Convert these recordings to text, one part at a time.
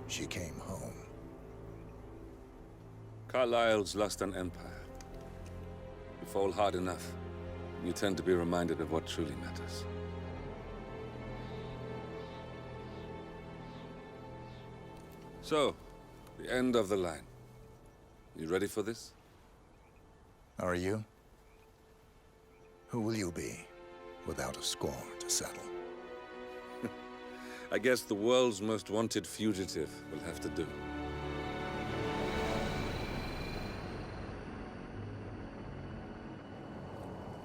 she came home. Carlyle's lost an empire. You fall hard enough, you tend to be reminded of what truly matters. So, the end of the line. You ready for this? Are you? Who will you be, without a score to settle? I guess the world's most wanted fugitive will have to do.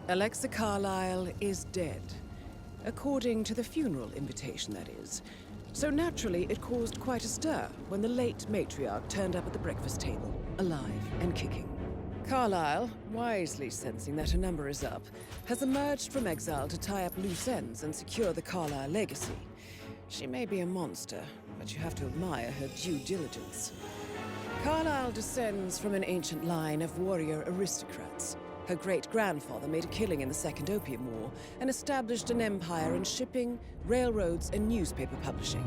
Alexa Carlyle is dead. According to the funeral invitation, that is. So naturally, it caused quite a stir when the late matriarch turned up at the breakfast table, alive and kicking. Carlyle, wisely sensing that her number is up, has emerged from exile to tie up loose ends and secure the Carlyle legacy. She may be a monster, but you have to admire her due diligence. Carlyle descends from an ancient line of warrior aristocrats. Her great-grandfather made a killing in the Second Opium War and established an empire in shipping, railroads, and newspaper publishing.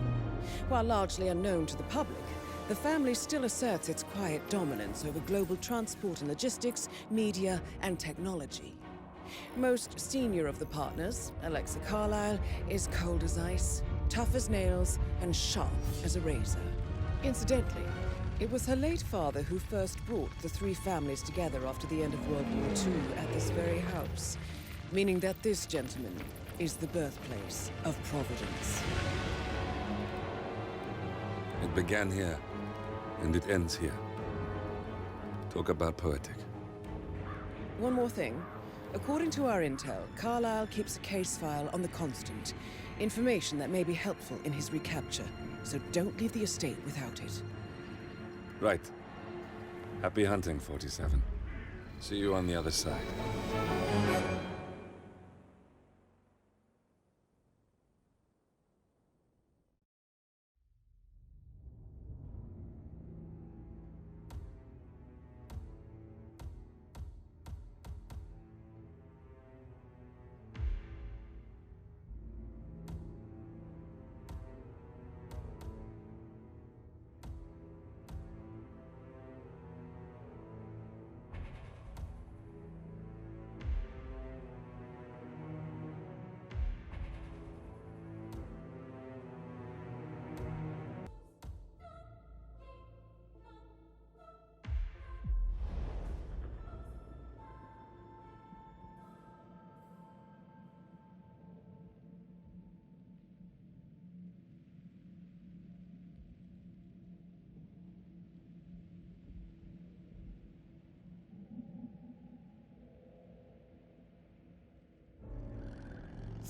While largely unknown to the public, the family still asserts its quiet dominance over global transport and logistics, media, and technology. Most senior of the partners, Alexa Carlyle, is cold as ice, tough as nails, and sharp as a razor. Incidentally, it was her late father who first brought the three families together after the end of World War II at this very house, meaning that this gentleman is the birthplace of Providence. It began here, and it ends here. Talk about poetic. One more thing. According to our intel, Carlyle keeps a case file on the Constant, information that may be helpful in his recapture, so don't leave the estate without it. Right. Happy hunting, 47. See you on the other side.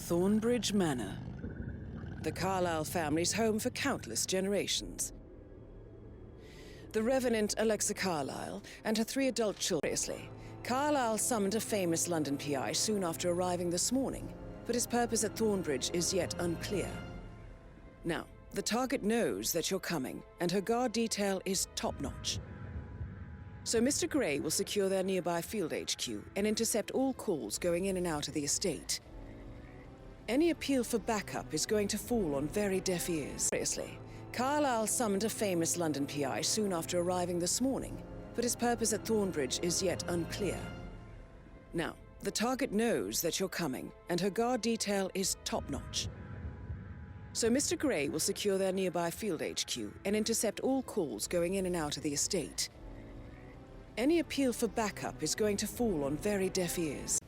Thornbridge Manor. The Carlyle family's home for countless generations. The Revenant Alexa Carlyle and her 3 adult children. Seriously, Carlyle summoned a famous London PI soon after arriving this morning, but his purpose at Thornbridge is yet unclear. Now, the target knows that you're coming, and her guard detail is top-notch. So Mr. Gray will secure their nearby field HQ and intercept all calls going in and out of the estate. Any appeal for backup is going to fall on very deaf ears. Seriously, Carlyle summoned a famous London PI soon after arriving this morning, but his purpose at Thornbridge is yet unclear. Now, the target knows that you're coming, and her guard detail is top-notch. So Mr. Gray will secure their nearby field HQ and intercept all calls going in and out of the estate. Any appeal for backup is going to fall on very deaf ears.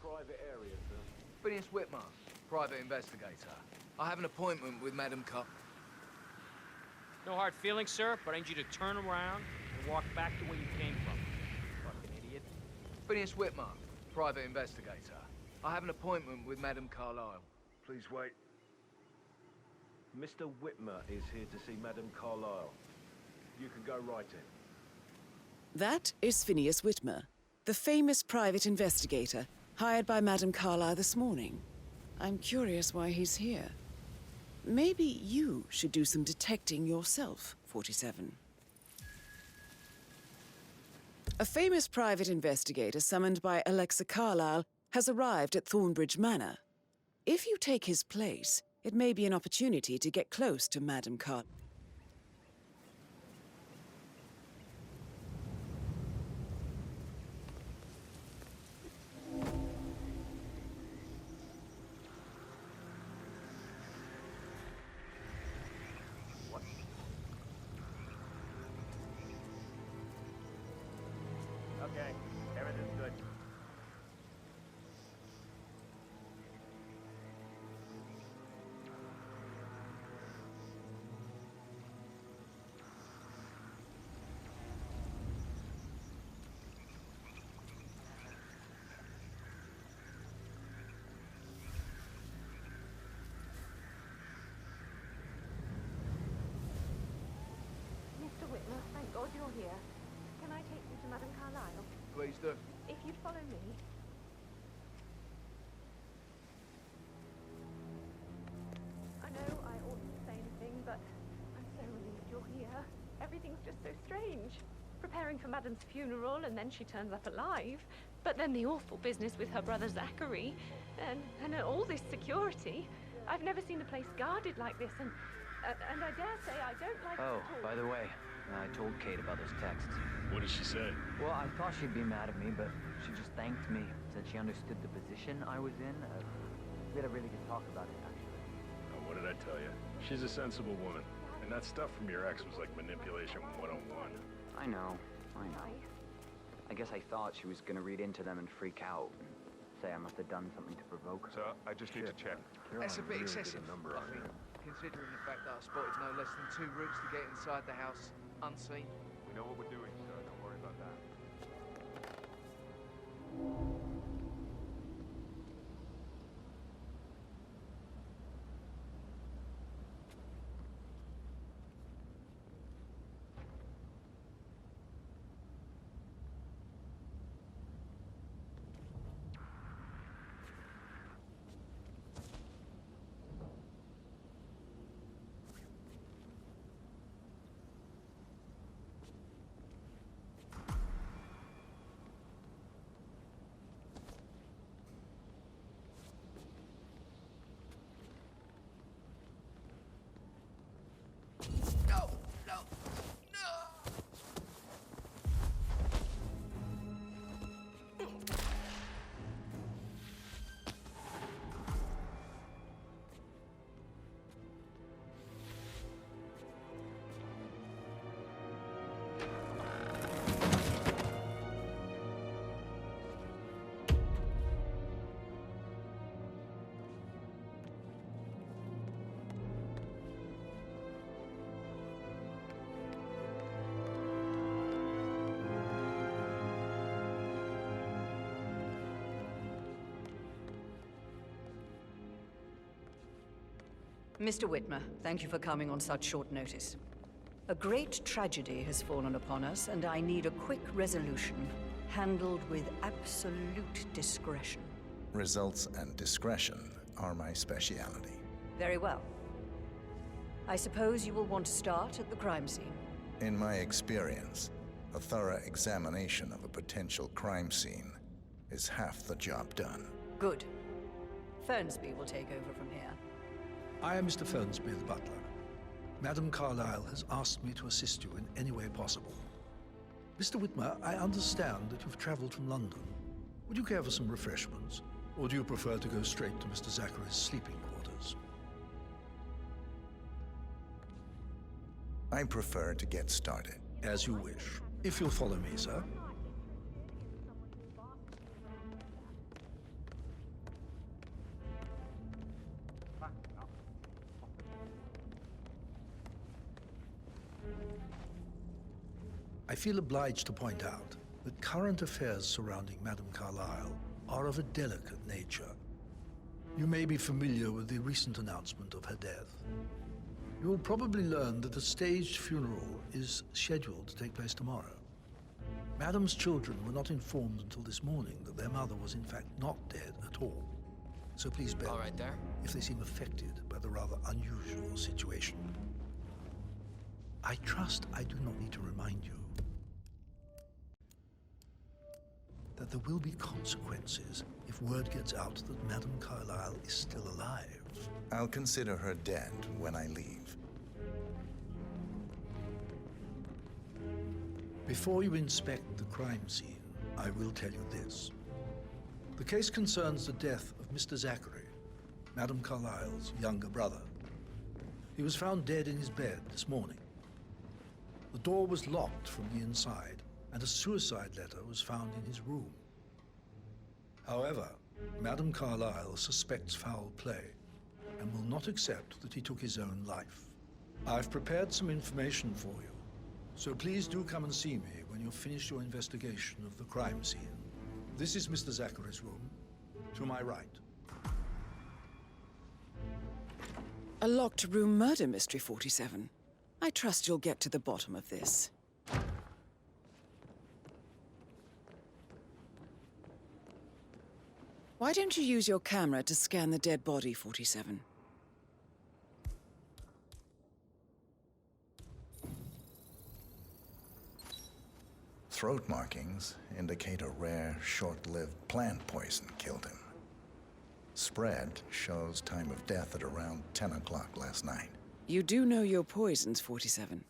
Private area, sir. Phineas Whitmer, private investigator. I have an appointment with Madam Cup. No hard feelings, sir, but I need you to turn around and walk back the way you came from. Fucking idiot. Phineas Whitmer, private investigator. I have an appointment with Madam Carlyle. Please wait. Mr. Whitmer is here to see Madam Carlyle. You can go right in. That is Phineas Whitmer, the famous private investigator hired by Madam Carlyle this morning. I'm curious why he's here. maybe you should do some detecting yourself, 47. A famous private investigator summoned by Alexa Carlyle has arrived at Thornbridge Manor. If you take his place, it may be an opportunity to get close to Madame Carlyle. Okay, everything's good. Mr. Whitmer, thank God you're here. Can I take you to Madame Carlyle? Please do. If you'd follow me. I know I oughtn't to say anything, but I'm so relieved you're here. Everything's just so strange. Preparing for Madame's funeral, and then she turns up alive. But then the awful business with her brother Zachary, and all this security. I've never seen a place guarded like this, and I dare say I don't like it Oh, at all. by the way, I told Kate about those texts. What did she say? Well, I thought she'd be mad at me, but she just thanked me. Said she understood the position I was in. We had a really good talk about it, actually. Oh, what did I tell you? She's a sensible woman. And that stuff from your ex was like manipulation 101. I know. I guess I thought she was gonna read into them and freak out. And say I must have done something to provoke her. So, I just need to check. That's a bit excessive, I think, considering the fact that I spotted no less than 2 routes to get inside the house unseen. We know what we're doing, so don't worry about that. No! No! No! Mr. Whitmer, thank you for coming on such short notice. A great tragedy has fallen upon us, and I need a quick resolution, handled with absolute discretion. Results and discretion are my speciality. Very well. I suppose you will want to start at the crime scene. In my experience, a thorough examination of a potential crime scene is half the job done. Good. Fernsby will take over from here. I am Mr. Fernsby, the butler. Madame Carlyle has asked me to assist you in any way possible. Mr. Whitmer, I understand that you've traveled from London. Would you care for some refreshments? Or do you prefer to go straight to Mr. Zachary's sleeping quarters? I prefer to get started. As you wish. If you'll follow me, sir. I feel obliged to point out that current affairs surrounding Madame Carlyle are of a delicate nature. You may be familiar with the recent announcement of her death. You will probably learn that a staged funeral is scheduled to take place tomorrow. Madame's children were not informed until this morning that their mother was in fact not dead at all. so please bear All right there. if they seem affected by the rather unusual situation. I trust I do not need to remind you that there will be consequences if word gets out that Madame Carlyle is still alive. I'll consider her dead when I leave. Before you inspect the crime scene, I will tell you this. The case concerns the death of Mr. Zachary, Madame Carlyle's younger brother. He was found dead in his bed this morning. The door was locked from the inside, and a suicide letter was found in his room. However, Madame Carlyle suspects foul play and will not accept that he took his own life. I've prepared some information for you, so please do come and see me when you've finished your investigation of the crime scene. This is Mr. Zachary's room, to my right. A locked room murder mystery, 47. I trust you'll get to the bottom of this. Why don't you use your camera to scan the dead body, 47? Throat markings indicate a rare, short-lived plant poison killed him. Spread shows time of death at around 10 o'clock last night. You do know your poisons, 47.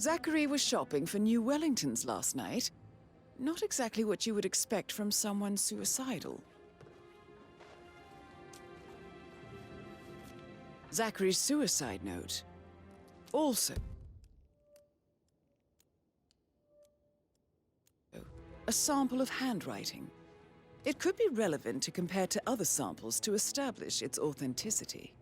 Zachary was shopping for new Wellingtons last night. Not exactly what you would expect from someone suicidal. Zachary's suicide note. Also, a sample of handwriting. It could be relevant to compare to other samples to establish its authenticity.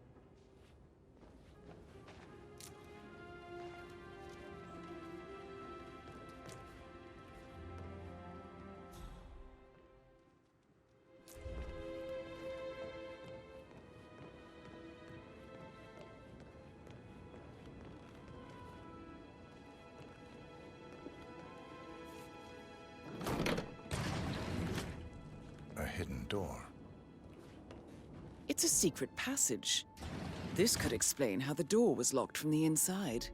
Hidden door. It's a secret passage. This could explain how the door was locked from the inside.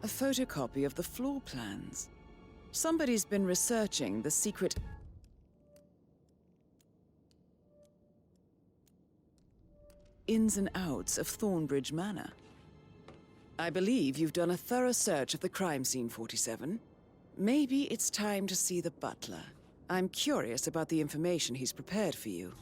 A photocopy of the floor plans. Somebody's been researching the secret ins and outs of Thornbridge Manor. I believe you've done a thorough search of the crime scene, 47. Maybe it's time to see the butler. I'm curious about the information he's prepared for you.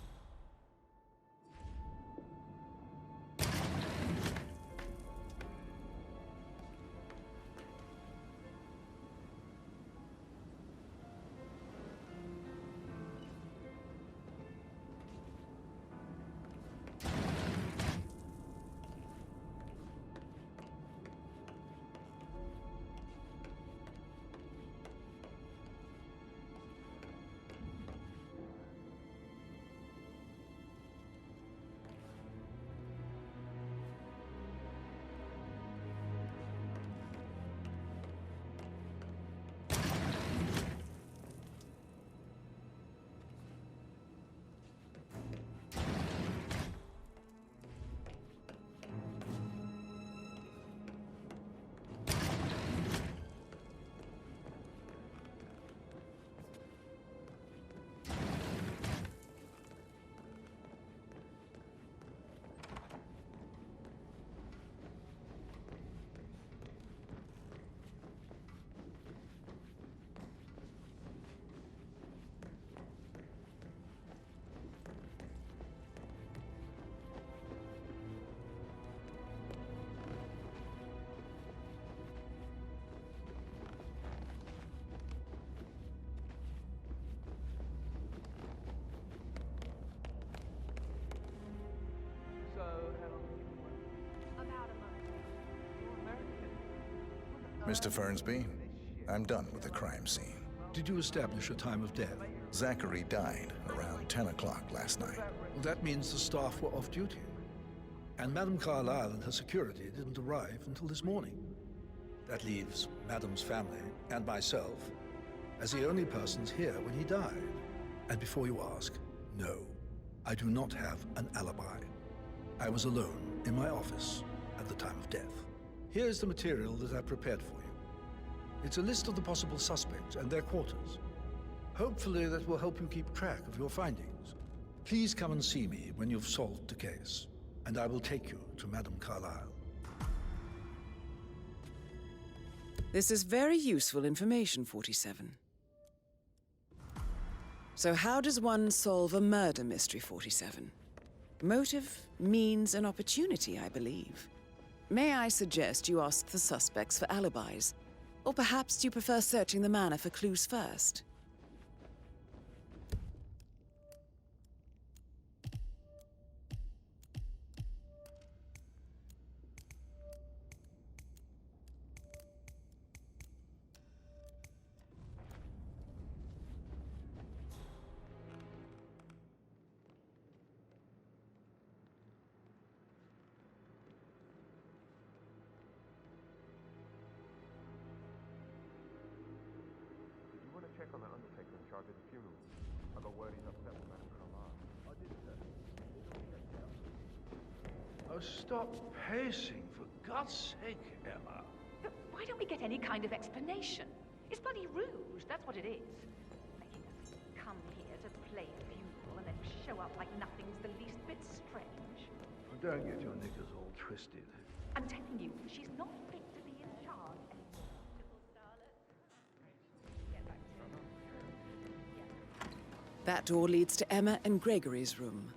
Mr. Fernsby, I'm done with the crime scene. Did you establish a time of death? Zachary died around 10 o'clock last night. Well, that means the staff were off duty. And Madame Carlyle and her security didn't arrive until this morning. That leaves Madame's family and myself as the only persons here when he died. And before you ask, no, I do not have an alibi. I was alone in my office at the time of death. Here's the material that I prepared for you. It's a list of the possible suspects and their quarters. Hopefully that will help you keep track of your findings. Please come and see me when you've solved the case, and I will take you to Madame Carlyle. This is very useful information, 47. So how does one solve a murder mystery, 47? Motive, means, and opportunity, I believe. May I suggest you ask the suspects for alibis? Or perhaps you prefer searching the manor for clues first? Check on that undertaker in charge of the funeral. I got word he's upset with Madame Carlyle. I did, sir. Oh, stop pacing, for God's sake, Emma. But why don't we get any kind of explanation? It's bloody rude, that's what it is. Making us come here to play a funeral and then show up like nothing's the least bit strange. Well, don't get your knickers all twisted. I'm telling you, she's not fit to be in charge anymore. That door leads to Emma and Gregory's room.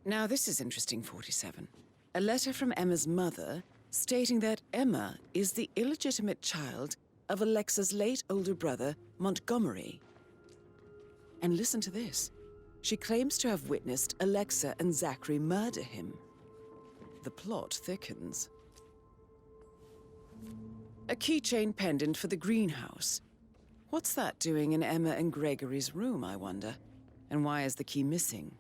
Now this is interesting, 47. A letter from Emma's mother stating that Emma is the illegitimate child of Alexa's late older brother, Montgomery. And listen to this. She claims to have witnessed Alexa and Zachary murder him. The plot thickens. A keychain pendant for the greenhouse. What's that doing in Emma and Gregory's room, I wonder? And why is the key missing?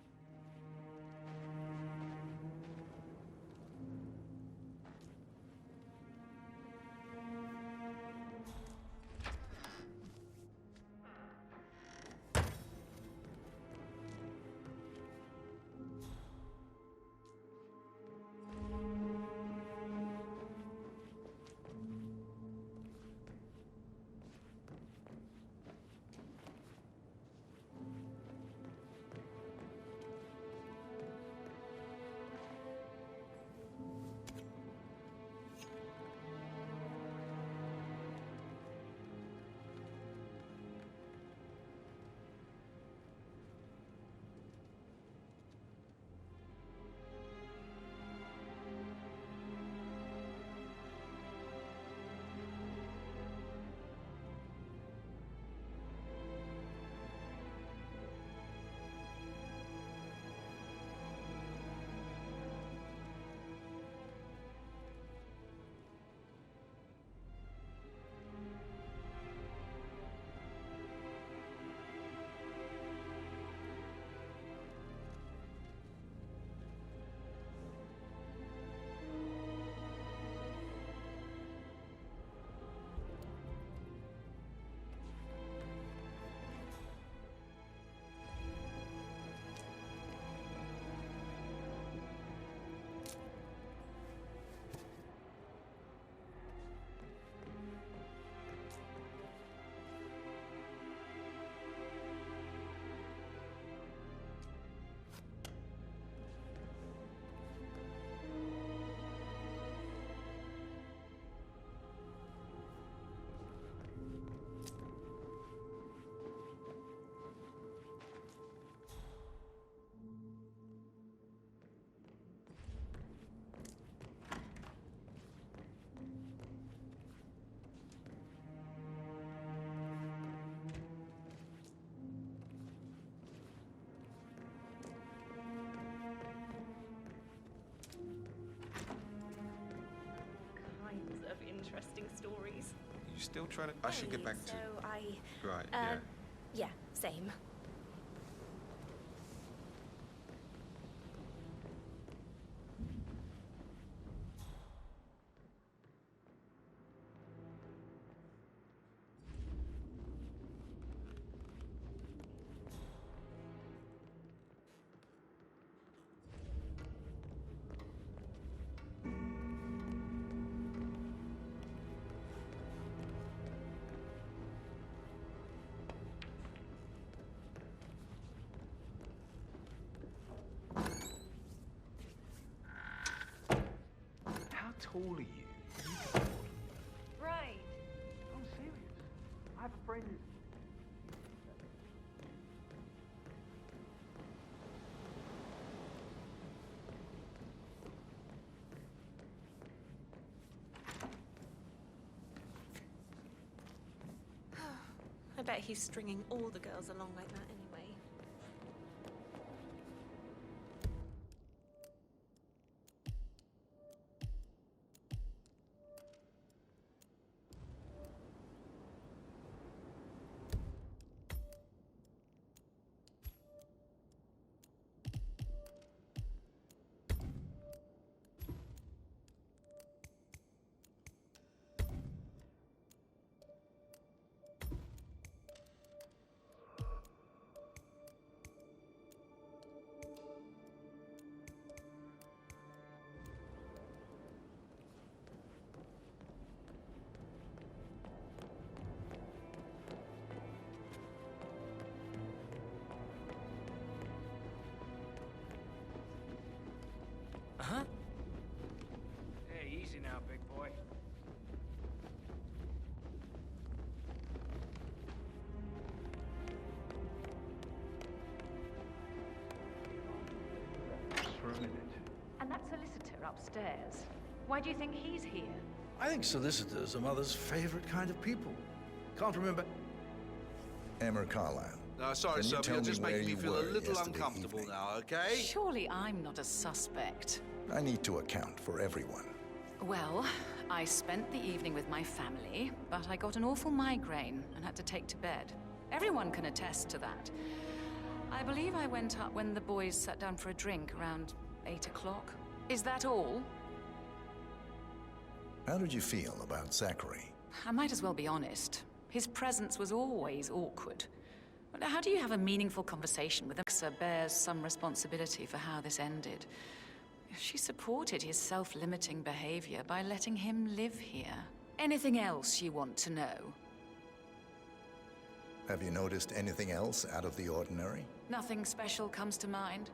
interesting stories. You still trying to... I should get back to... So I... Right, yeah. Yeah, same. How tall are you? Right. I'm serious. I have a friend who... I bet he's stringing all the girls along like that anyway. Huh? Hey, easy now, big boy. For a minute. And that solicitor upstairs. Why do you think he's here? I think solicitors are Mother's favorite kind of people. Can't remember... Emmer Carlisle. Sorry, Can you sir, tell you're me just where making me you feel a were little yesterday uncomfortable evening? now, okay? Surely I'm not a suspect. I need to account for everyone. Well, I spent the evening with my family, but I got an awful migraine and had to take to bed. Everyone can attest to that. I believe I went up when the boys sat down for a drink around 8 o'clock. Is that all? How did you feel about Zachary? I might as well be honest. His presence was always awkward. But how do you have a meaningful conversation with him? Alexa bears some responsibility for how this ended. She supported his self-limiting behavior by letting him live here. Anything else you want to know? Have you noticed anything else out of the ordinary? Nothing special comes to mind.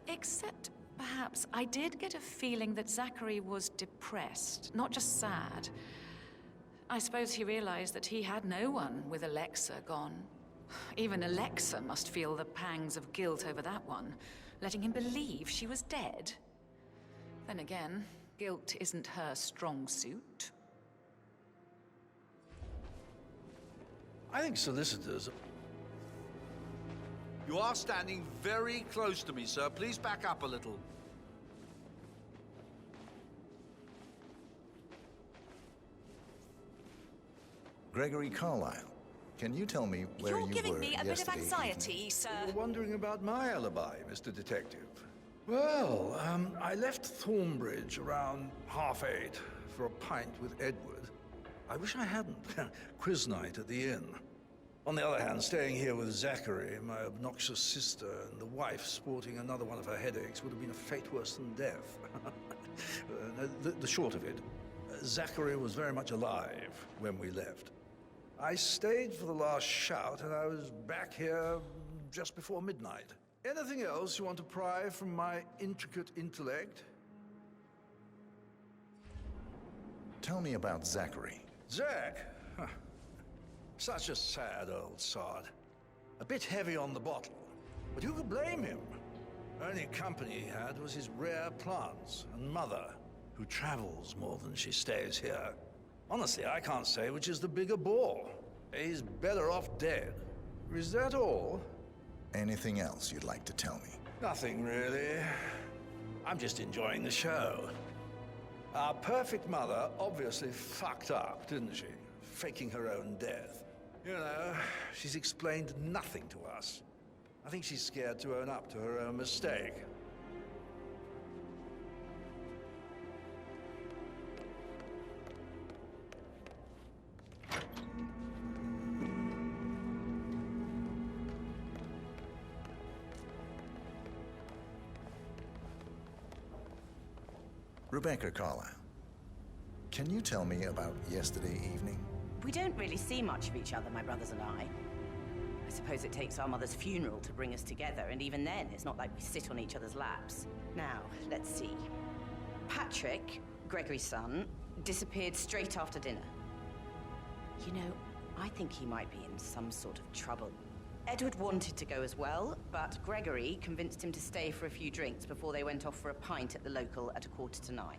Except, perhaps, I did get a feeling that Zachary was depressed, not just sad. I suppose he realized that he had no one with Alexa gone. Even Alexa must feel the pangs of guilt over that one, letting him believe she was dead. Then again, guilt isn't her strong suit. I think solicitors... You are standing very close to me, sir. Please back up a little. Gregory Carlisle, can you tell me where you were You're giving me a bit of yesterday anxiety, evening? sir. You're wondering about my alibi, Mr. Detective. Well, I left Thornbridge around 8:30 for a pint with Edward. I wish I hadn't. Quiz night at the inn. On the other hand, staying here with Zachary, my obnoxious sister, and the wife sporting another one of her headaches would have been a fate worse than death. The short of it, Zachary was very much alive when we left. I stayed for the last shout, and I was back here just before midnight. Anything else you want to pry from my intricate intellect? Tell me about Zachary. Zach? Huh. Such a sad old sod. A bit heavy on the bottle, but who could blame him? Only company he had was his rare plants and Mother, who travels more than she stays here. Honestly, I can't say which is the bigger bore. He's better off dead. Is that all? Anything else you'd like to tell me? Nothing really. I'm just enjoying the show. Our perfect mother obviously fucked up, didn't she? Faking her own death. You know, she's explained nothing to us. I think she's scared to own up to her own mistake. Rebecca Carlyle, can you tell me about yesterday evening? We don't really see much of each other, my brothers and I suppose it takes our mother's funeral to bring us together, and even then, it's not like we sit on each other's laps. Now, let's see. Patrick, Gregory's son, disappeared straight after dinner. You know, I think he might be in some sort of trouble. Edward wanted to go as well, but Gregory convinced him to stay for a few drinks before they went off for a pint at the local at 9:15.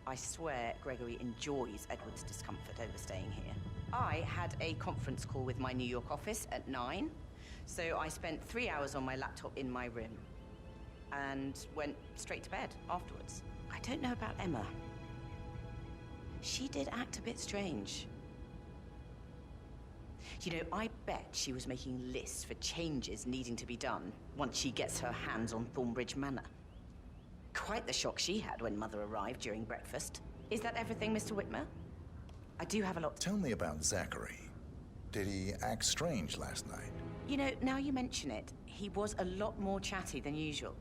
I swear Gregory enjoys Edward's discomfort over staying here. I had a conference call with my New York office at 9, so I spent 3 hours on my laptop in my room and went straight to bed afterwards. I don't know about Emma. She did act a bit strange. You know, I bet she was making lists for changes needing to be done once she gets her hands on Thornbridge Manor. Quite the shock she had when Mother arrived during breakfast. Is that everything, Mr. Whitmer? I do have a lot... Tell me about Zachary. Did he act strange last night? You know, now you mention it, he was a lot more chatty than usual.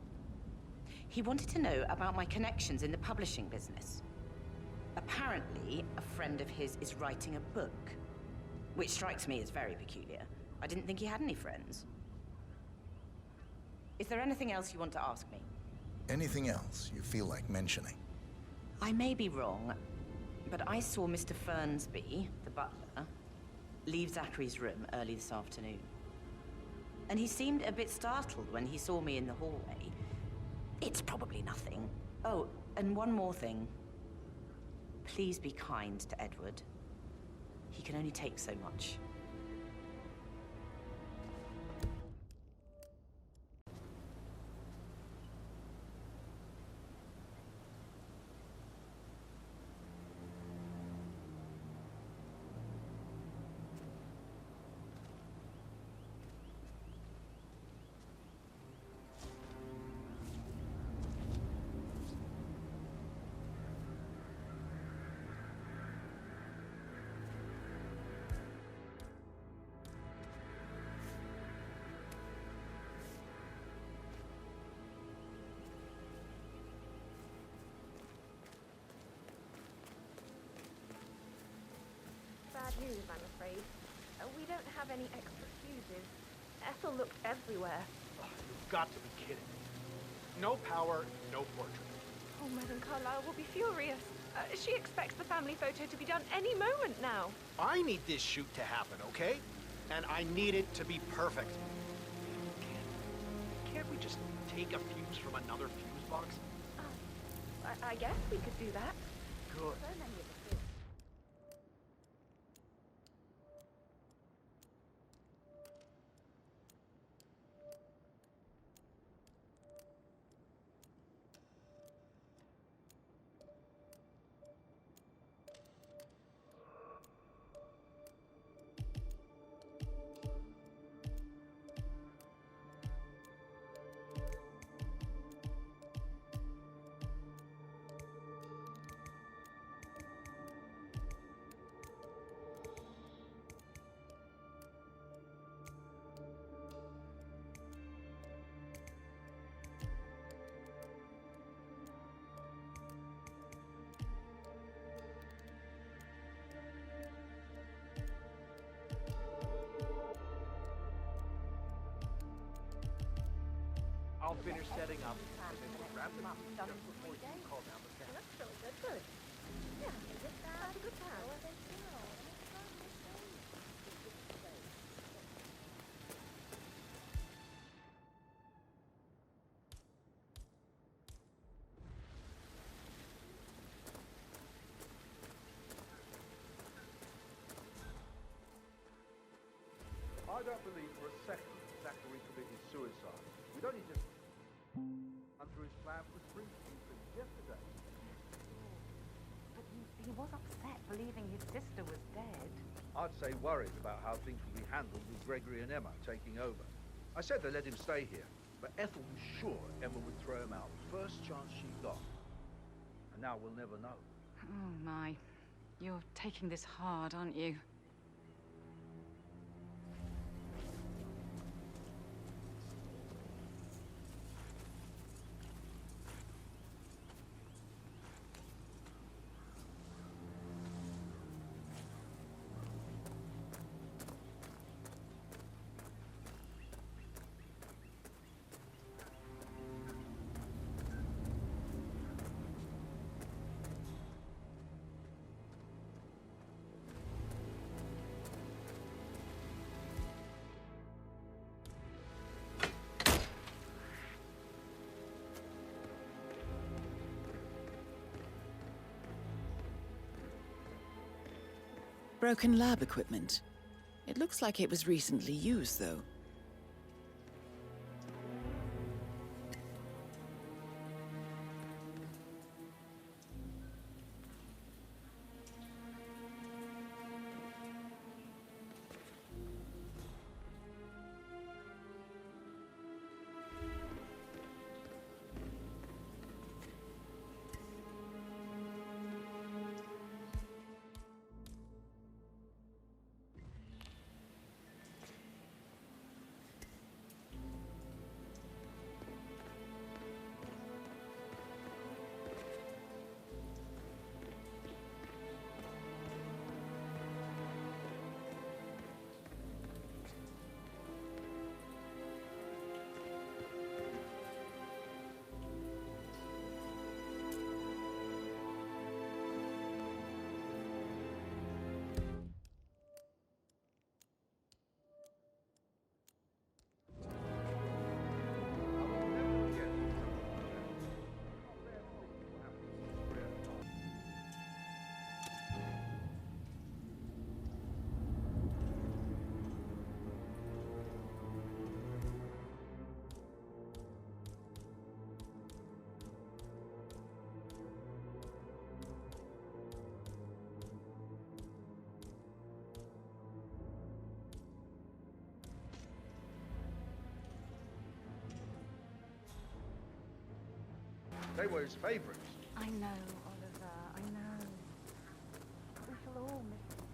He wanted to know about my connections in the publishing business. Apparently, a friend of his is writing a book, which strikes me as very peculiar. I didn't think he had any friends. Is there anything else you want to ask me? Anything else you feel like mentioning? I may be wrong, but I saw Mr. Fernsby, the butler, leave Zachary's room early this afternoon. And he seemed a bit startled when he saw me in the hallway. It's probably nothing. Oh, and one more thing. Please be kind to Edward. He can only take so much. Bad news, I'm afraid. We don't have any extra fuses. Ethel looked everywhere. Oh, you've got to be kidding me. No power, no portrait. Oh, Madame Carlyle will be furious. She expects the family photo to be done any moment now. I need this shoot to happen, okay? And I need it to be perfect. Can't we just take a fuse from another fuse box? I guess we could do that. Good. So many of us do. I'll finish setting up, and then we'll wrap it up just before you call down the camera. That's really good. Good. Yeah, that's a good plan. I don't believe for a second Zachary committed suicide. We'd only just run through his plan for spring since yesterday. He was upset believing his sister was dead. I'd say worried about how things would be handled with Gregory and Emma taking over. I said they let him stay here, but Ethel was sure Emma would throw him out first chance she got. And now we'll never know. Oh my. You're taking this hard, aren't you? Broken lab equipment. It looks like it was recently used, though. They were his favorites. I know, Oliver, I know. But we shall all miss him.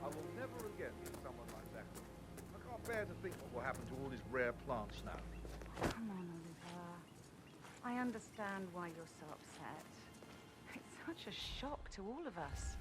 I will never again meet someone like that. I can't bear to think what will happen to all his rare plants now. Come on, Oliver. I understand why you're so upset. It's such a shock to all of us.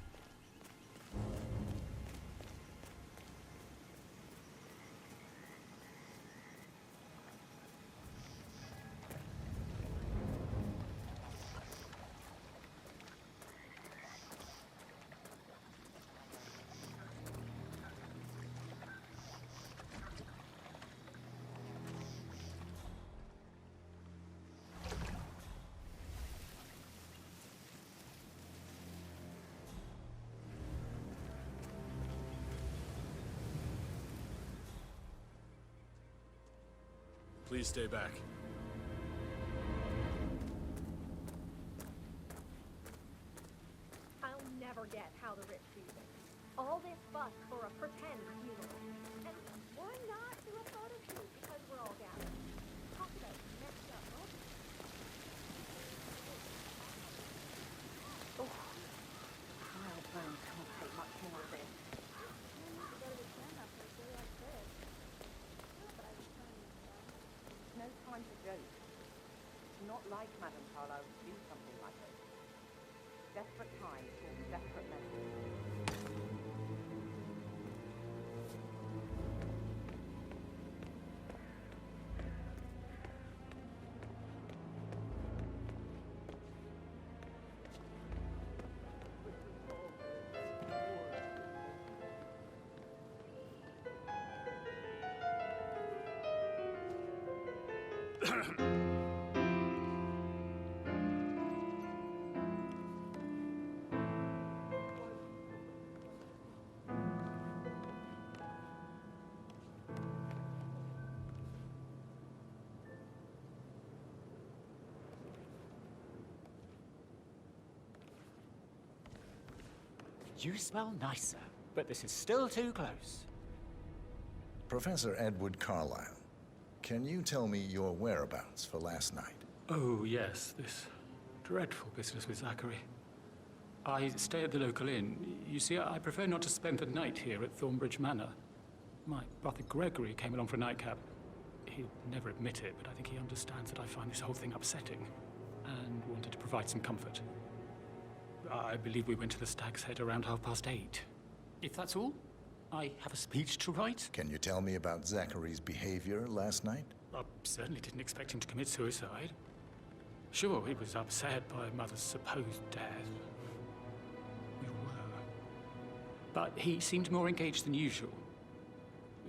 Please stay back. I'll never get how the rich do this. All this fuss for a pretend funeral. And why not do a photo shoot because we're all gathered? Talk about messed up moments. Oh, wild bones can't take much more of this. No time to joke. It's not like Madame Carlyle to do something desperate times call desperate measures. You smell nicer, but this is still too close. Professor Edward Carlyle, can you tell me your whereabouts for last night? Oh, yes, this dreadful business with Zachary. I stay at the local inn. You see, I prefer not to spend the night here at Thornbridge Manor. My brother Gregory came along for a nightcap. He'll never admit it, but I think he understands that I find this whole thing upsetting and wanted to provide some comfort. I believe we went to the Stag's Head around 8:30. If that's all, I have a speech to write. Can you tell me about Zachary's behavior last night? I certainly didn't expect him to commit suicide. Sure, he was upset by Mother's supposed death. We were. But he seemed more engaged than usual.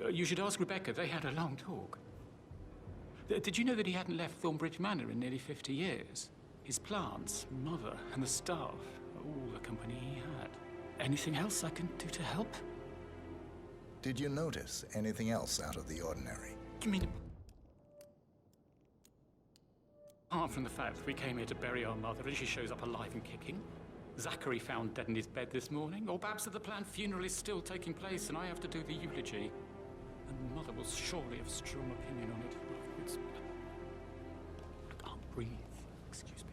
You should ask Rebecca. They had a long talk. Did you know that he hadn't left Thornbridge Manor in nearly 50 years? His plants, Mother, and the staff, all the company he had. Anything else I can do to help? Did you notice anything else out of the ordinary? You mean... apart from the fact that we came here to bury our mother and she shows up alive and kicking? Zachary found dead in his bed this morning? Or perhaps that the planned funeral is still taking place and I have to do the eulogy? And Mother will surely have strong opinion on it. It's... I can't breathe. Excuse me.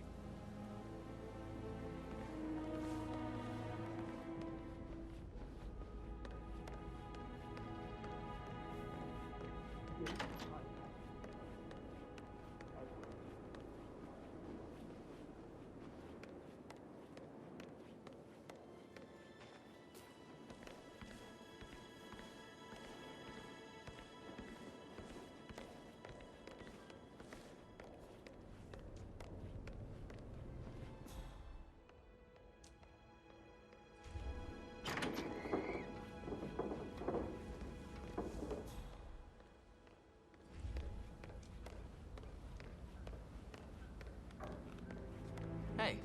Hey,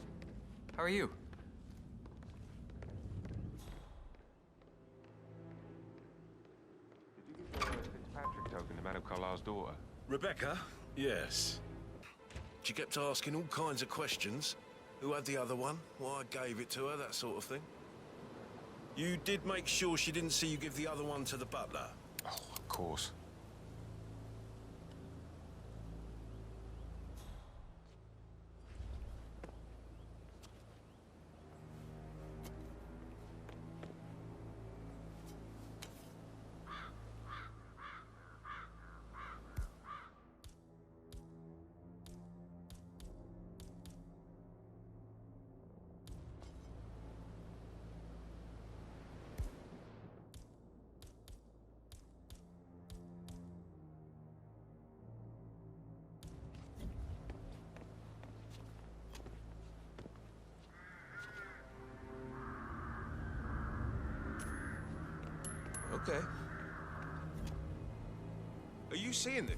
how are you? Did you give the Fitzpatrick token to Madame Carlyle's daughter? Rebecca? Yes. She kept asking all kinds of questions. Who had the other one? Why I gave it to her, that sort of thing. You did make sure she didn't see you give the other one to the butler? Oh, of course. Okay. Are you seeing this?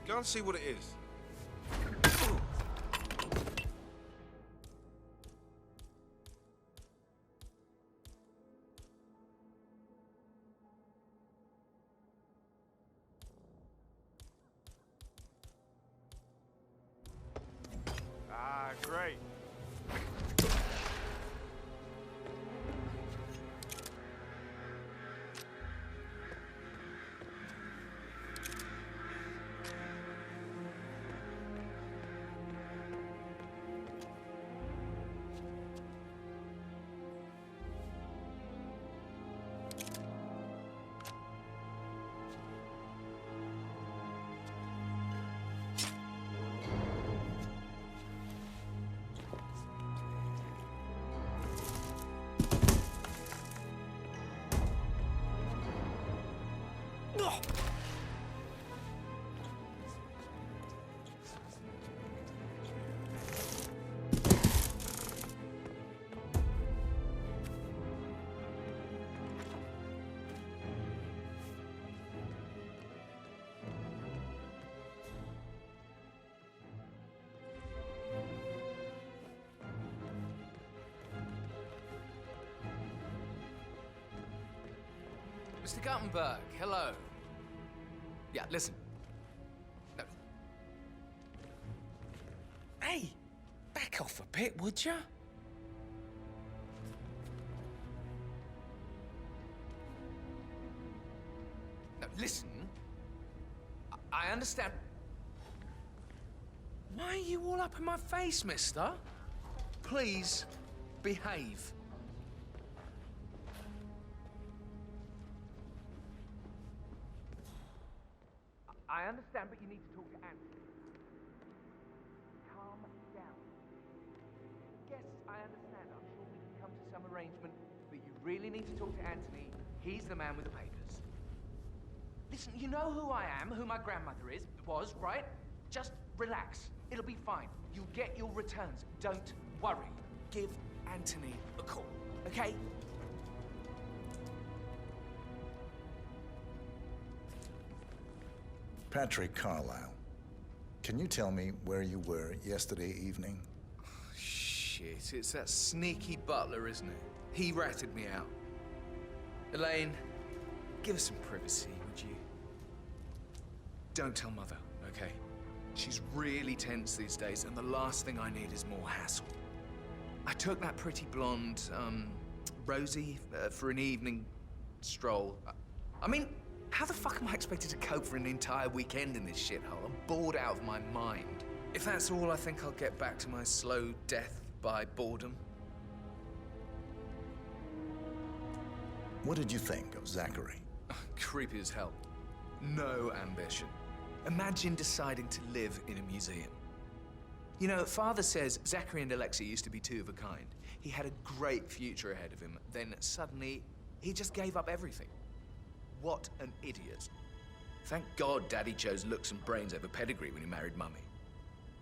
Go and see what it is. Ah, great. Mr. Guttenberg, hello. Yeah, listen. No. Hey, back off a bit, would ya? No, listen. I understand. Why are you all up in my face, mister? Please, behave. I understand, but you need to talk to Anthony. Calm down. Yes, I understand. I'm sure we can come to some arrangement, but you really need to talk to Anthony. He's the man with the papers. Listen, you know who I am, who my grandmother was, right? Just relax. It'll be fine. You'll get your returns. Don't worry. Give Anthony a call, okay? Patrick Carlyle, can you tell me where you were yesterday evening? Shit, it's that sneaky butler, isn't it? He ratted me out. Elaine, give us some privacy, would you? Don't tell Mother, okay? She's really tense these days, and the last thing I need is more hassle. I took that pretty blonde, Rosie, for an evening stroll. I mean, how the fuck am I expected to cope for an entire weekend in this shithole? I'm bored out of my mind. If that's all, I think I'll get back to my slow death by boredom. What did you think of Zachary? Creepy as hell. No ambition. Imagine deciding to live in a museum. You know, Father says Zachary and Alexei used to be two of a kind. He had a great future ahead of him. Then suddenly, he just gave up everything. What an idiot. Thank God Daddy chose looks and brains over pedigree when he married Mummy.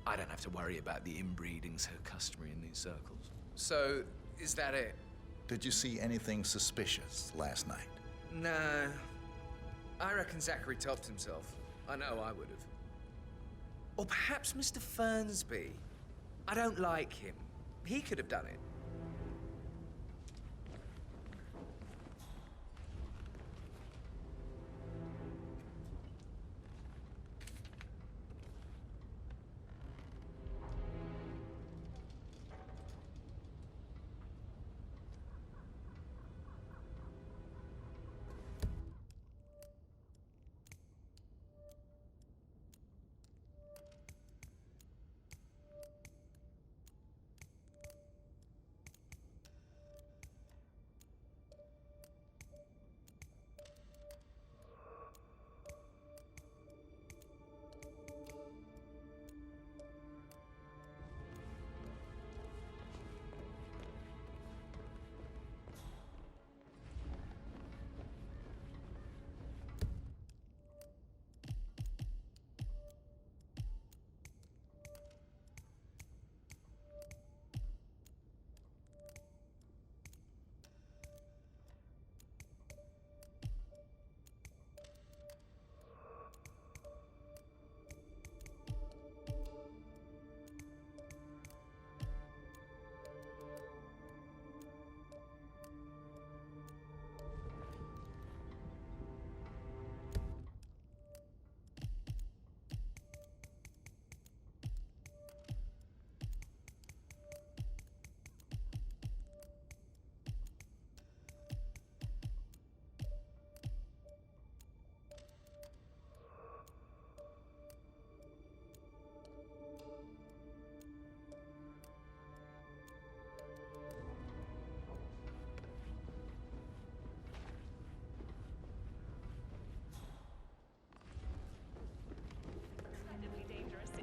I don't have to worry about the inbreeding so customary in these circles. So, is that it? Did you see anything suspicious last night? Nah. I reckon Zachary topped himself. I know I would have. Or perhaps Mr. Fernsby. I don't like him. He could have done it.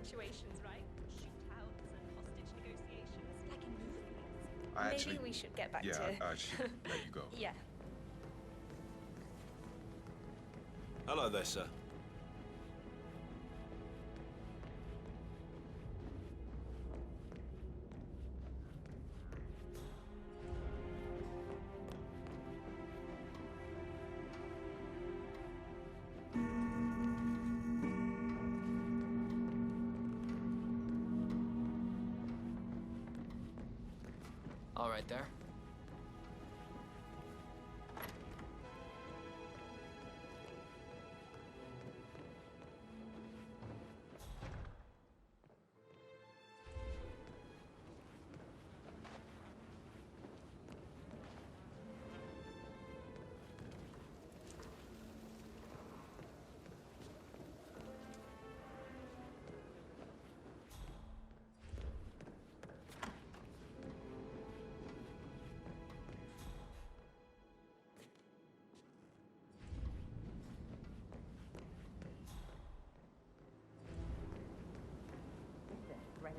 Situations, right? Shootouts and hostage negotiations, like in movies. Maybe we should get back to... I should let you go. Yeah. Hello there, sir. All right there.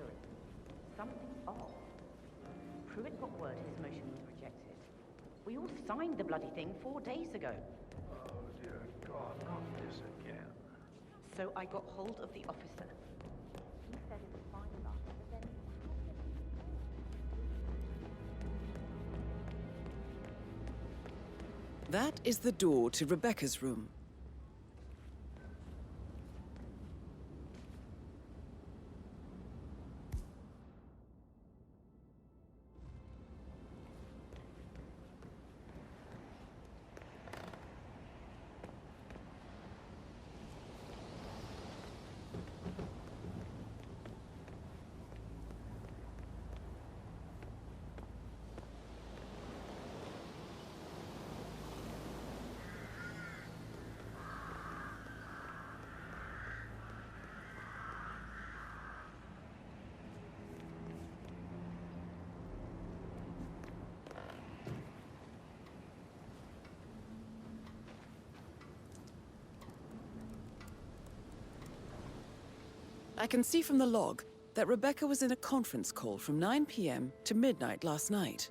spirit. Something's off. Pruitt got word his motion was rejected. We all signed the bloody thing 4 days ago. Oh, dear God, not this again. So I got hold of the officer. He said it was fine enough, but then... That is the door to Rebecca's room. I can see from the log that Rebecca was in a conference call from 9 p.m. to midnight last night.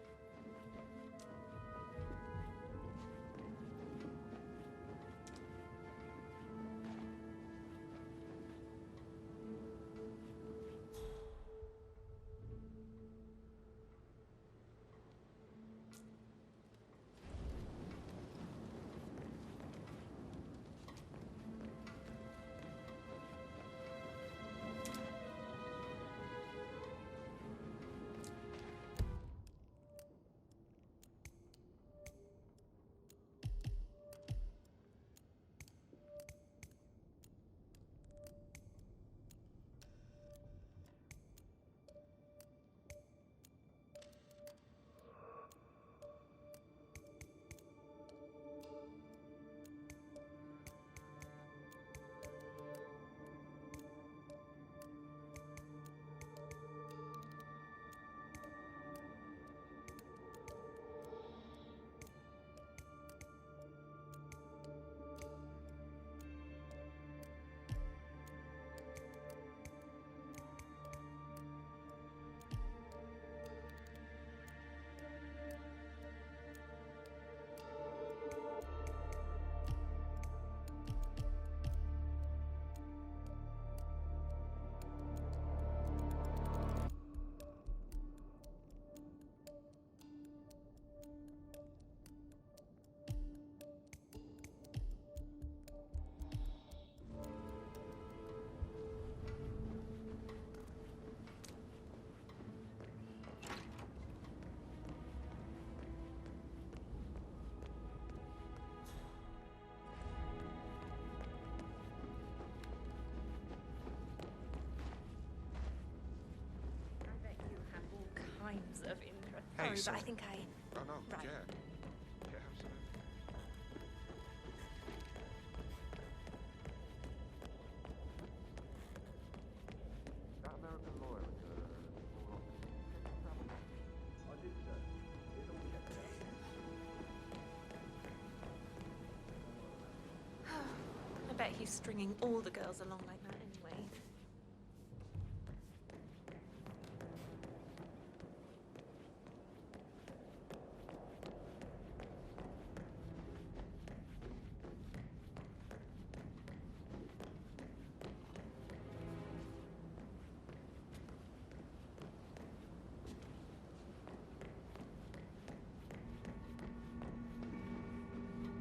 Kinds of interest. Hey, Sorry, but I so- think I... Oh, no, Right. yeah. Yeah, absolutely. That American lawyer in the small office, check his travel doc. I did, sir. It's all checked out. I bet he's stringing all the girls along like that anyway.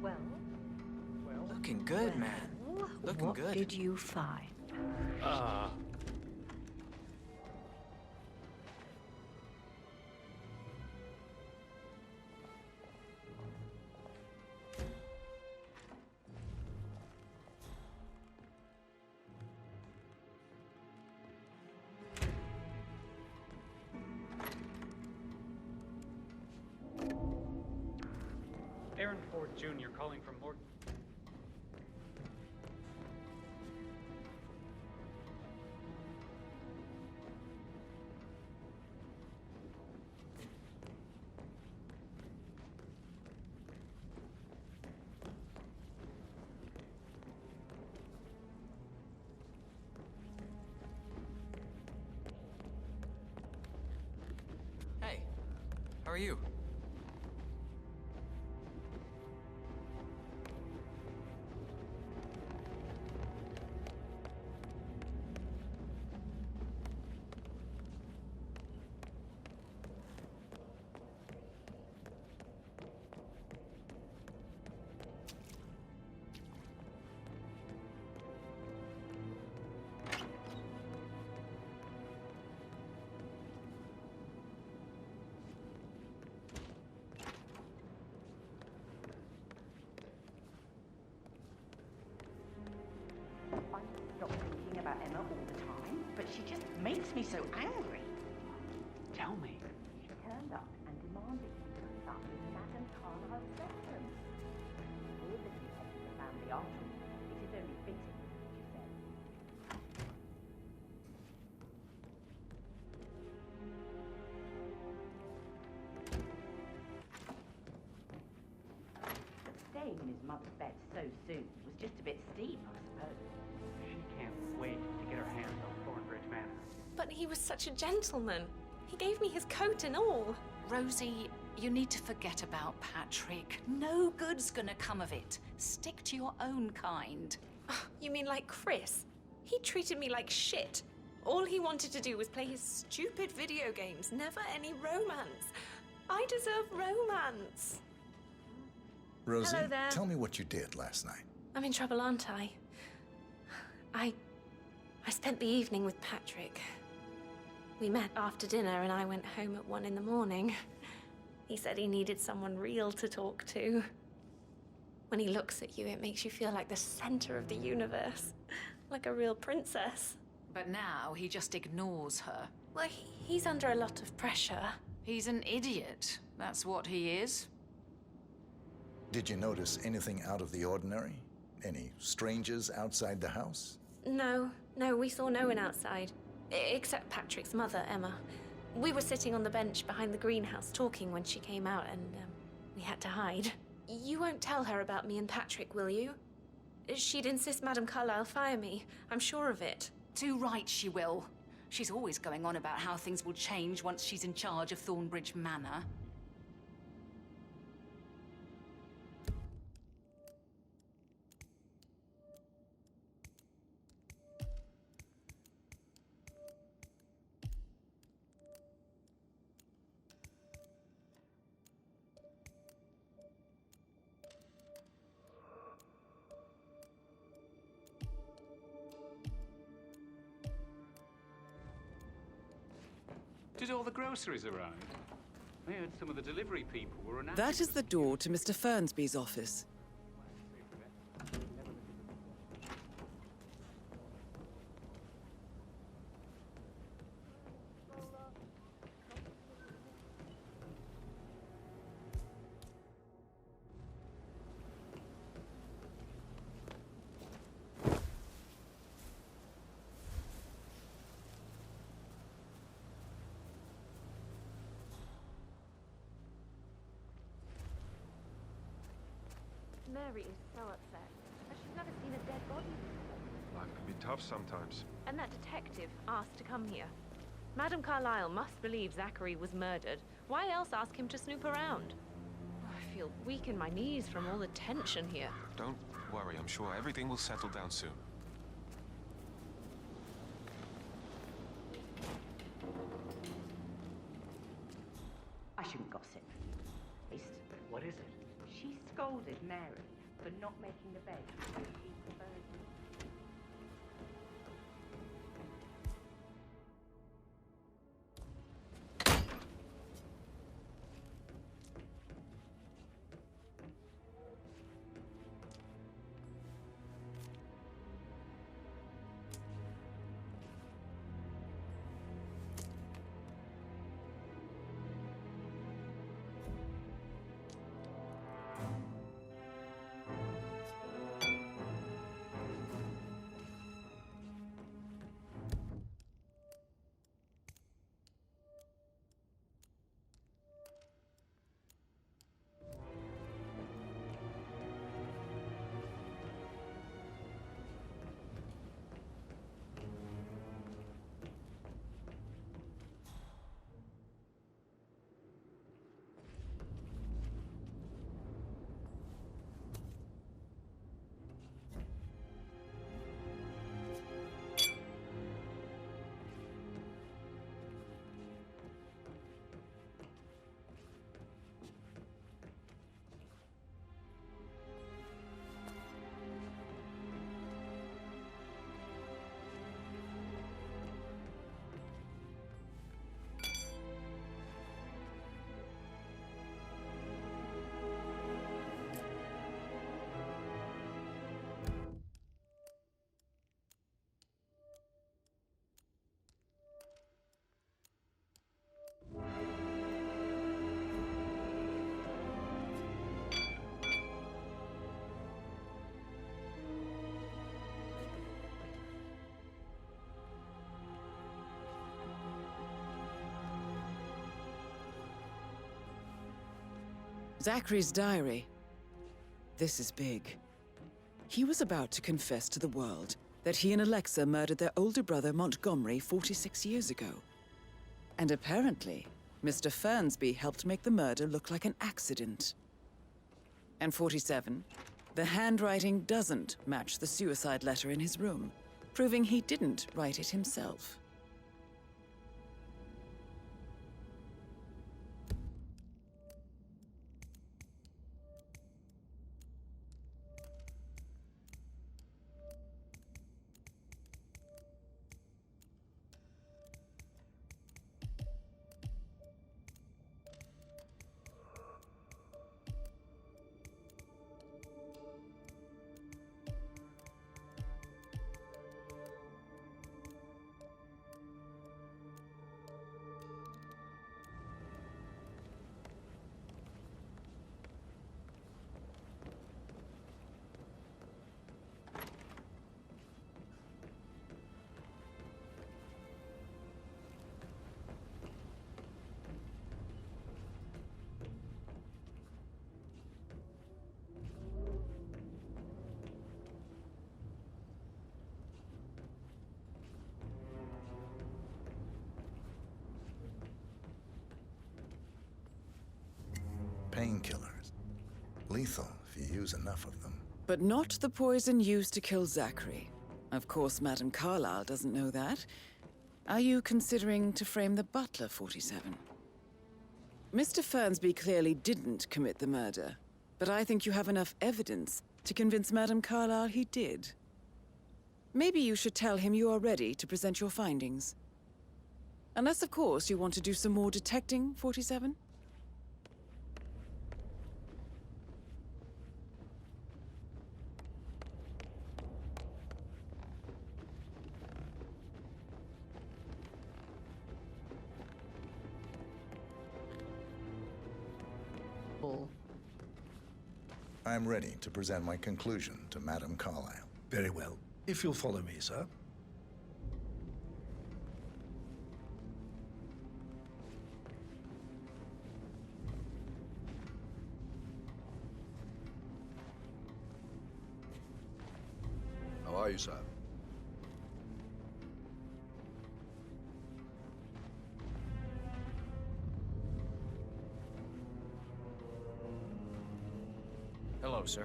Well, Looking good, man. Looking what good. did you find? Aaron Ford Jr. calling from Morton. are you? Stop thinking about Emma all the time, but she just makes me so angry. Tell me. She turned up and demanded me to put up with Madame Carlyle's reference. We're the head of the family after all. It is only fitting, she said. Staying in his mother's bed so soon was just a bit steep, I suppose. She can't wait to get her hands on Thornbridge Manor. But he was such a gentleman. He gave me his coat and all. Rosie, you need to forget about Patrick. No good's gonna come of it. Stick to your own kind. You mean like Chris? He treated me like shit. All he wanted to do was play his stupid video games, never any romance. I deserve romance. Rosie, Hello there. tell me what you did last night. I'm in trouble, aren't I? I spent the evening with Patrick. We met after dinner and I went home at 1 in the morning. He said he needed someone real to talk to. When he looks at you, it makes you feel like the center of the universe. Like a real princess. But now he just ignores her. Well, he's under a lot of pressure. He's an idiot. That's what he is. Did you notice anything out of the ordinary? Any strangers outside the house? No, we saw no one outside. Except Patrick's mother, Emma. We were sitting on the bench behind the greenhouse talking when she came out and we had to hide. You won't tell her about me and Patrick, will you? She'd insist Madame Carlyle fire me. I'm sure of it. Too right she will. She's always going on about how things will change once she's in charge of Thornbridge Manor. Did all the groceries arrive? I heard some of the delivery people were announcing... That is the door to Mr. Fernsby's office. Mary is so upset. She's never seen a dead body before. Life can be tough sometimes. And that detective asked to come here. Madame Carlyle must believe Zachary was murdered. Why else ask him to snoop around? I feel weak in my knees from all the tension here. Don't worry, I'm sure everything will settle down soon. I shouldn't gossip. What is it? She scolded Mary for not making the bed. She preferred Zachary's diary. This is big. He was about to confess to the world that he and Alexa murdered their older brother Montgomery 46 years ago. And apparently, Mr. Fernsby helped make the murder look like an accident. And 47, the handwriting doesn't match the suicide letter in his room, proving he didn't write it himself. Painkillers. Lethal if you use enough of them. But not the poison used to kill Zachary. Of course, Madame Carlyle doesn't know that. Are you considering to frame the butler, 47? Mr. Fernsby clearly didn't commit the murder, but I think you have enough evidence to convince Madame Carlyle he did. Maybe you should tell him you are ready to present your findings. Unless, of course, you want to do some more detecting, 47? I'm ready to present my conclusion to Madame Carlyle. Very well. If you'll follow me, sir. How are you, sir? Hello, sir.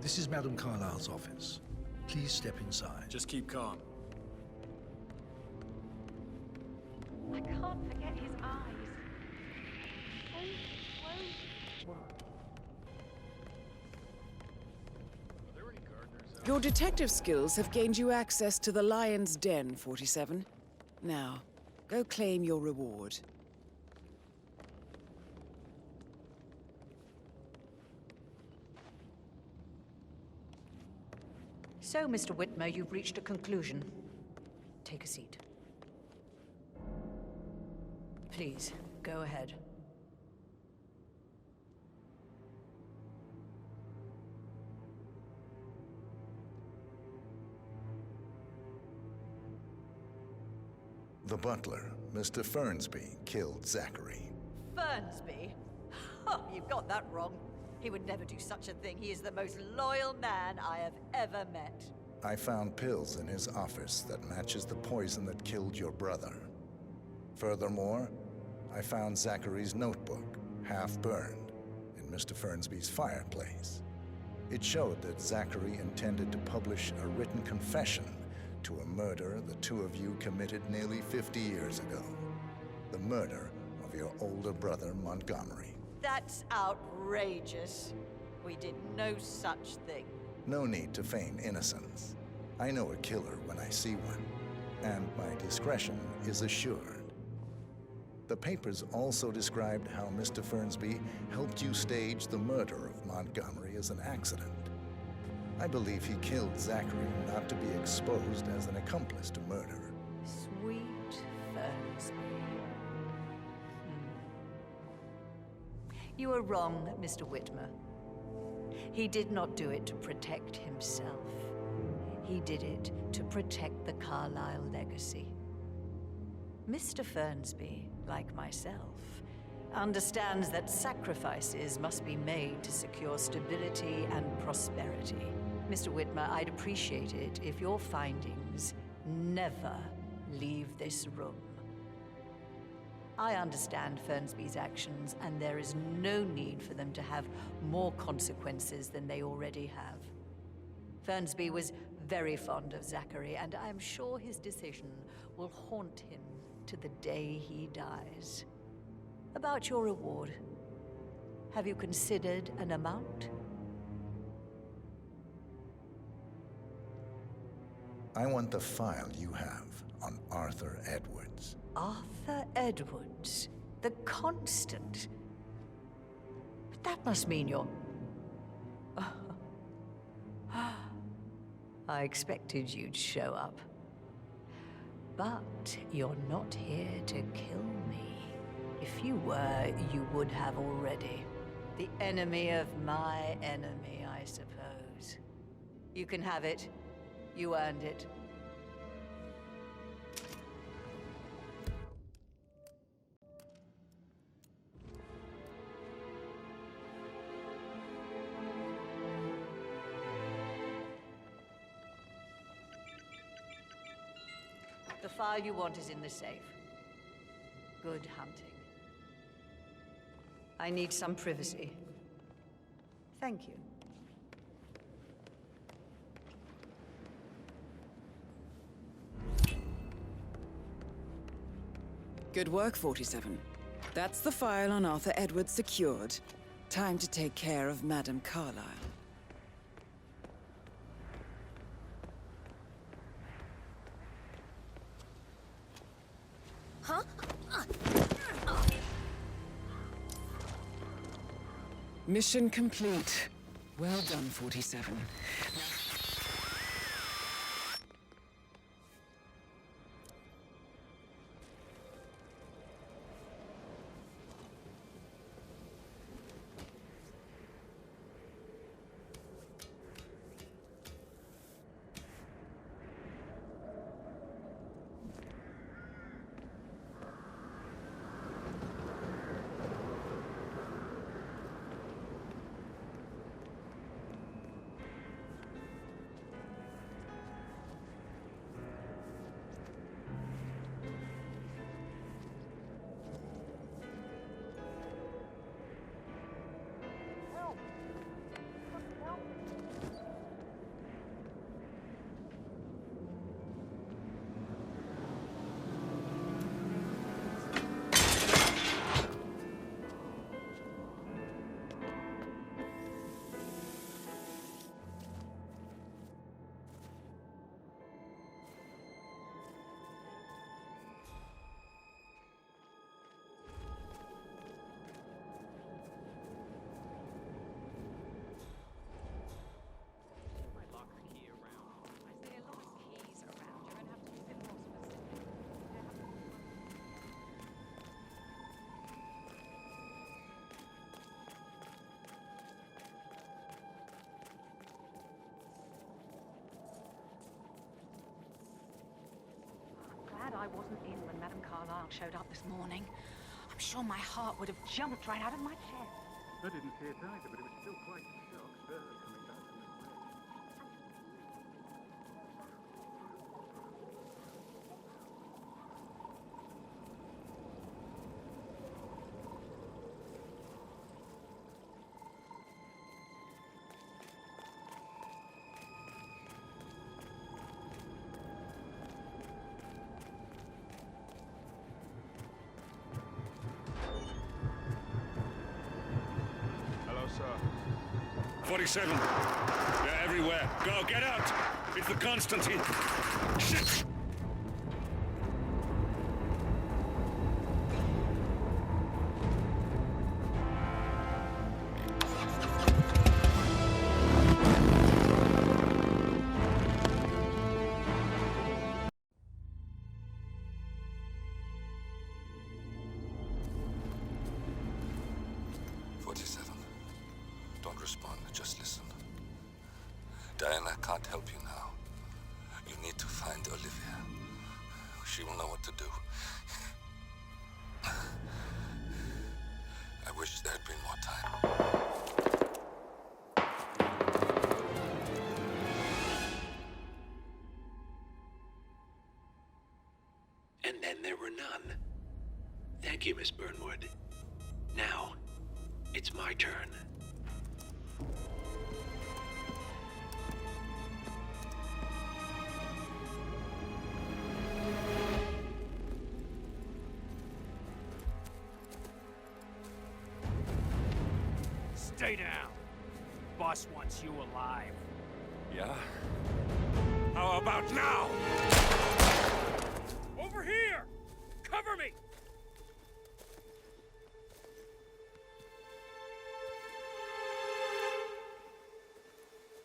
This is Madame Carlyle's office. Please step inside. Just keep calm. I can't forget his eyes. So Your detective skills have gained you access to the Lion's Den, 47. Now, go claim your reward. So, Mr. Whitmer, you've reached a conclusion. Take a seat. Please, go ahead. The butler, Mr. Fernsby, killed Zachary. Fernsby? Oh, you've got that wrong. He would never do such a thing. He is the most loyal man I have ever met. I found pills in his office that matches the poison that killed your brother. Furthermore, I found Zachary's notebook, half burned, in Mr. Fernsby's fireplace. It showed that Zachary intended to publish a written confession to a murder the two of you committed nearly 50 years ago. The murder of your older brother, Montgomery. That's outrageous. We did no such thing. No need to feign innocence. I know a killer when I see one, and my discretion is assured. The papers also described how Mr. Fernsby helped you stage the murder of Montgomery as an accident. I believe he killed Zachary not to be exposed as an accomplice to murder. Sweet Fernsby. You are wrong, Mr. Whitmer. He did not do it to protect himself. He did it to protect the Carlyle legacy. Mr. Fernsby, like myself, understands that sacrifices must be made to secure stability and prosperity. Mr. Whitmer, I'd appreciate it if your findings never leave this room. I understand Fernsby's actions, and there is no need for them to have more consequences than they already have. Fernsby was very fond of Zachary, and I'm sure his decision will haunt him to the day he dies. About your reward, have you considered an amount? I want the file you have on Arthur Edwards. Arthur Edwards, the Constant. But that must mean you're... I expected you'd show up. But you're not here to kill me. If you were, you would have already. The enemy of my enemy, I suppose. You can have it. You earned it. The file you want is in the safe. Good hunting. I need some privacy. Thank you. Good work, 47. That's the file on Arthur Edwards secured. Time to take care of Madame Carlyle. Huh? Mission complete. Well done, 47. I wasn't in when Madame Carlyle showed up this morning. I'm sure my heart would have jumped right out of my chest. I didn't see it either, but it was still quite a shock. Coming back from the bridge. Hello, sir. 47. They're everywhere. Go, get out! It's the Constantine. Shit! just listen. Diana can't help you now. You need to find Olivia. She will know what to do. I wish there had been more time. And then there were none. Thank you, Miss Burnwood. Now, it's my turn. Stay down. Boss wants you alive. Yeah? How about now? Over here! Cover me!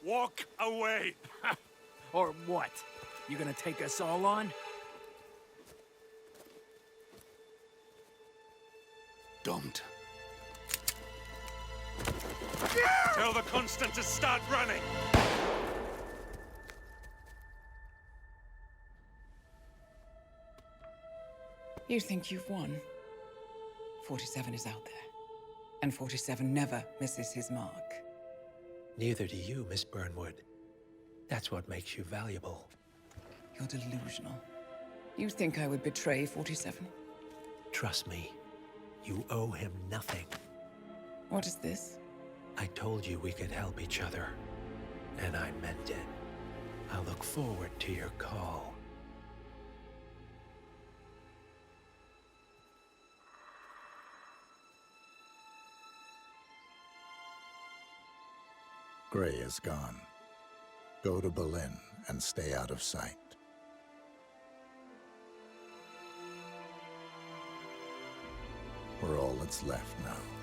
Walk away! Or what? You gonna take us all on? Don't. Tell the Constant to start running! You think you've won? 47 is out there. And 47 never misses his mark. Neither do you, Miss Burnwood. That's what makes you valuable. You're delusional. You think I would betray 47? Trust me, you owe him nothing. What is this? I told you we could help each other, and I meant it. I look forward to your call. Gray is gone. Go to Berlin and stay out of sight. We're all that's left now.